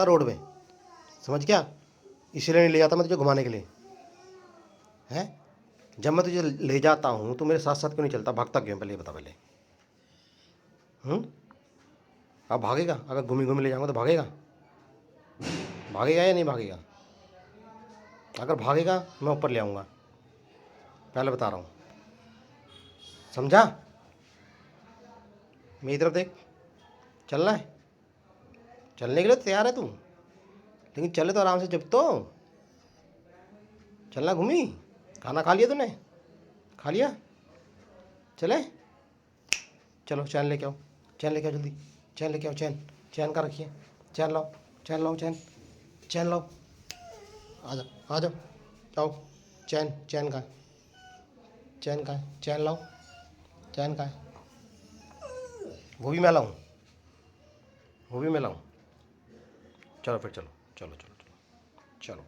सकता रोड में, समझ क्या? इसीलिए नहीं ले जाता मैं तुझे घुमाने के लिए। हैं? जब मैं तुझे ले जाता हूँ तो मेरे साथ साथ क्यों नहीं चलता, भागता क्यों, पहले ये बता पहले। अब भागेगा? अगर घूमी घूमी ले जाऊँगा तो भागेगा? भागेगा या नहीं भागेगा? अगर भागेगा मैं ऊपर ले आऊँगा, पहले बता रहा हूँ, समझा? मेरी तरफ देख, चलना है, चलने के लिए तैयार है तू, लेकिन चले तो आराम से, जब तो चलना। घूमी, खाना खा लिया तूने? खा लिया? चले, चलो चैन लेके आओ, चैन लेके आओ जल्दी, चैन लेके आओ, चैन, चैन का रखिए, चैन लाओ, चैन लाओ, चैन, चैन लाओ, आ जाओ, आ जाओ, आओ, चैन, चैन का है, चैन का है, चैन लाओ, चैन का है, वो भी मैं लाऊं, वो भी मैं लाऊं? चलो फिर, चलो चलो चलो चलो चलो।